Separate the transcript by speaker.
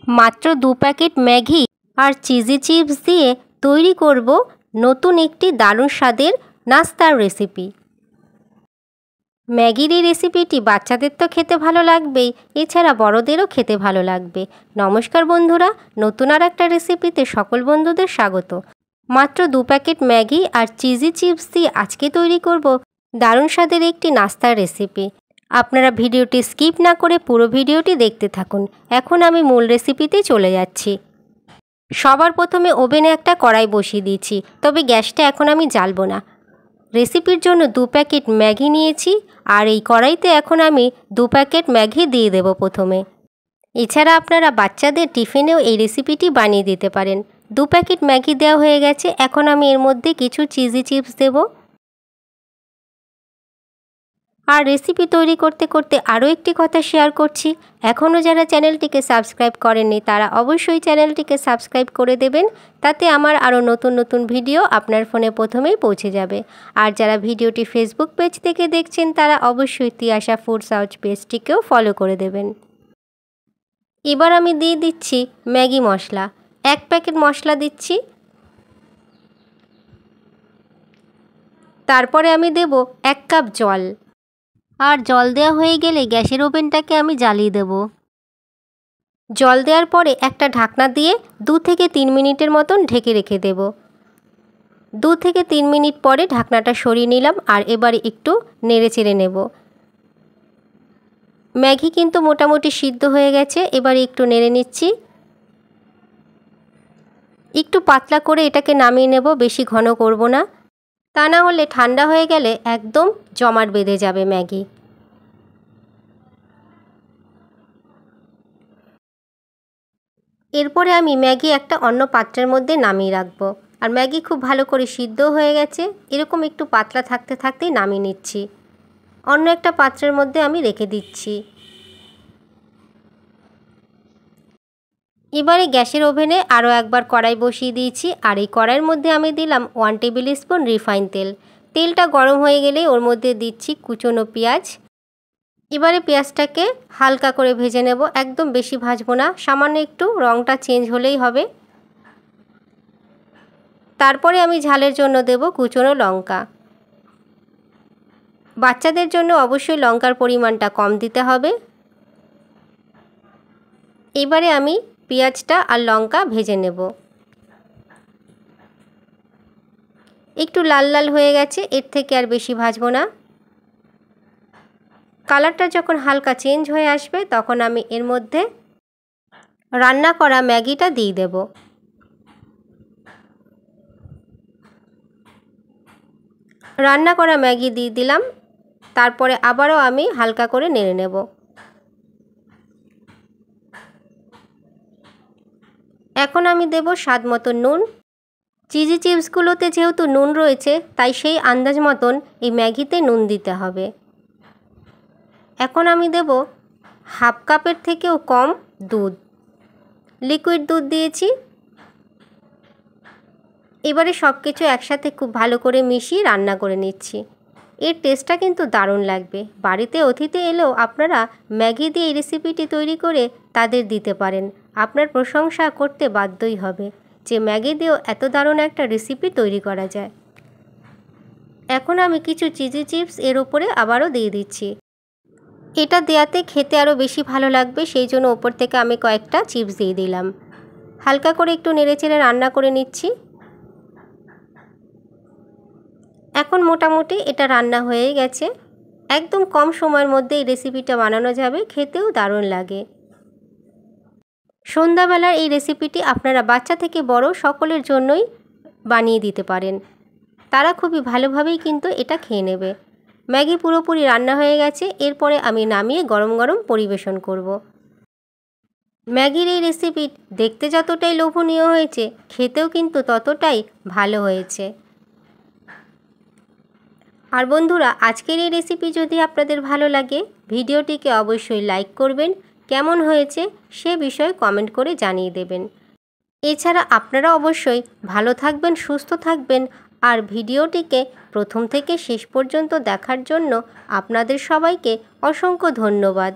Speaker 1: মাত্র 2 packet Maggi আর cheesy chips দিয়ে তৈরি করব নতুন একটি দারুণ স্বাদের নাস্তার রেসিপি। ম্যাগির এই রেসিপিটি বাচ্চাদের তো খেতে ভালো লাগবেই, এছাড়া বড়দেরও খেতে ভালো লাগবে। নমস্কার বন্ধুরা, নতুন আর একটা রেসিপিতে সকল বন্ধুদের স্বাগত। মাত্র 2 প্যাকেট ম্যাগি আর চিজি চিপস দিয়ে আজকে তৈরি করব দারুণ স্বাদের একটি নাস্তার রেসিপি। আপনারা ভিডিওটি স্কিপ না করে পুরো ভিডিওটি দেখতে থাকুন। এখন আমি মূল রেসিপিতে চলে যাচ্ছি। সবার প্রথমে ওভেনে একটা কড়াই বসিয়ে দিয়েছি, তবে গ্যাসটা এখন আমি জ্বালবো না। রেসিপির জন্য 2 প্যাকেট ম্যাগি নিয়েছি, আর এই কড়াইতে এখন আমি 2 প্যাকেট ম্যাগি দিয়ে দেব প্রথমে। এছাড়া আপনারা বাচ্চাদের টিফিনেও এই রেসিপিটি বানিয়ে দিতে পারেন। 2 প্যাকেট ম্যাগি দেওয়া হয়ে গেছে, এখন আমি এর মধ্যে কিছু চিজি চিপস দেব। আর রেসিপি তৈরি করতে করতে আরও একটি কথা শেয়ার করছি, এখনও যারা চ্যানেলটিকে সাবস্ক্রাইব করেননি তারা অবশ্যই চ্যানেলটিকে সাবস্ক্রাইব করে দেবেন, তাতে আমার আরও নতুন নতুন ভিডিও আপনার ফোনে প্রথমেই পৌঁছে যাবে। আর যারা ভিডিওটি ফেসবুক পেজ থেকে দেখছেন তারা অবশ্যই তিয়াশা ফুডস হাউস পেজটিকেও ফলো করে দেবেন। এবার আমি দিয়ে দিচ্ছি ম্যাগি মশলা, 1 প্যাকেট মশলা দিচ্ছি। তারপরে আমি দেব 1 কাপ জল, আর জল দেওয়া হয়ে গেলে গ্যাসের ওভেনটাকে আমি জ্বালিয়ে দেব। জল দেওয়ার পরে একটা ঢাকনা দিয়ে 2 থেকে 3 মিনিটের মতন ঢেকে রেখে দেব। 2 থেকে 3 মিনিট পরে ঢাকনাটা সরিয়ে নিলাম, আর এবারে একটু নেড়ে চেড়ে নেব। ম্যাগি কিন্তু মোটামুটি সিদ্ধ হয়ে গেছে, এবারে একটু নেড়ে নিচ্ছি। একটু পাতলা করে এটাকে নামিয়ে নেব, বেশি ঘন করব না, তা না হলে ঠান্ডা হয়ে গেলে একদম জমাট বেঁধে যাবে ম্যাগি। এরপরে আমি ম্যাগি একটা অন্য পাত্রের মধ্যে নামিয়ে রাখবো। আর ম্যাগি খুব ভালো করে সিদ্ধ হয়ে গেছে, এরকম একটু পাতলা থাকতে থাকতেই নামিয়ে নিচ্ছি। অন্য একটা পাত্রের মধ্যে আমি রেখে দিচ্ছি। এবারে গ্যাসের ওভেনে আরও একবার কড়াই বসিয়ে দিয়েছি, আর এই কড়াইয়ের মধ্যে আমি দিলাম 1 টেবিল স্পুন রিফাইন তেল। তেলটা গরম হয়ে গেলে ওর মধ্যে দিচ্ছি কুচনো পেঁয়াজ। এবারে পেঁয়াজটাকে হালকা করে ভেজে নেব, একদম বেশি ভাজবো না, সামান্য একটু রঙটা চেঞ্জ হলেই হবে। তারপরে আমি ঝালের জন্য দেব কুচনো লঙ্কা। বাচ্চাদের জন্য অবশ্যই লঙ্কার পরিমাণটা কম দিতে হবে। এবারে আমি পেঁয়াজটা আর লঙ্কা ভেজে নেব। একটু লাল লাল হয়ে গেছে, এর থেকে আর বেশি ভাজবো না। কালারটা যখন হালকা চেঞ্জ হয়ে আসবে তখন আমি এর মধ্যে রান্না করা ম্যাগিটা দিয়ে দেব। রান্না করা ম্যাগি দিয়ে দিলাম, তারপরে আবারও আমি হালকা করে নেড়ে নেব। এখন আমি দেব স্বাদ মতো নুন। চিজি চিপসগুলোতে যেহেতু নুন রয়েছে, তাই সেই আন্দাজ মতন এই ম্যাগিতে নুন দিতে হবে। এখন আমি দেব 1/2 কাপের থেকেও কম দুধ, লিকুইড দুধ দিয়েছি। এবারে সব কিছু একসাথে খুব ভালো করে মিশিয়ে রান্না করে নিচ্ছি। এর টেস্টটা কিন্তু দারুণ লাগবে। বাড়িতে অতিথি এলেও আপনারা ম্যাগি দিয়ে এই রেসিপিটি তৈরি করে তাদের দিতে পারেন, আপনার প্রশংসা করতে বাধ্যই হবে যে ম্যাগি দিয়েও এত দারুণ একটা রেসিপি তৈরি করা যায়। এখন আমি কিছু চিজি চিপস এর ওপরে আবারও দিয়ে দিচ্ছি। এটা দেওয়াতে খেতে আরও বেশি ভালো লাগবে, সেই জন্য ওপর থেকে আমি কয়েকটা চিপস দিয়ে দিলাম। হালকা করে একটু নেড়েচেড়ে রান্না করে নিচ্ছি। এখন মোটামুটি এটা রান্না হয়ে গেছে। একদম কম সময়ের মধ্যে এই রেসিপিটা বানানো যাবে, খেতেও দারুণ লাগে। সন্ধ্যাবেলার এই রেসিপিটি আপনারা বাচ্চা থেকে বড় সকলের জন্যই বানিয়ে দিতে পারেন, তারা খুবই ভালোভাবেই কিন্তু এটা খেয়ে নেবে। ম্যাগি পুরোপুরি রান্না হয়ে গেছে, এরপরে আমি নামিয়ে গরম গরম পরিবেশন করব। ম্যাগির এই রেসিপি দেখতে যতটাই লোভনীয় হয়েছে, খেতেও কিন্তু ততটাই ভালো হয়েছে। আর বন্ধুরা, আজকের এই রেসিপি যদি আপনাদের ভালো লাগে ভিডিওটিকে অবশ্যই লাইক করবেন, কেমন হয়েছে সে বিষয়ে কমেন্ট করে জানিয়ে দেবেন। এছাড়া আপনারা অবশ্যই ভালো থাকবেন, সুস্থ থাকবেন, আর ভিডিওটিকে প্রথম থেকে শেষ পর্যন্ত দেখার জন্য আপনাদের সবাইকে অসংখ্য ধন্যবাদ।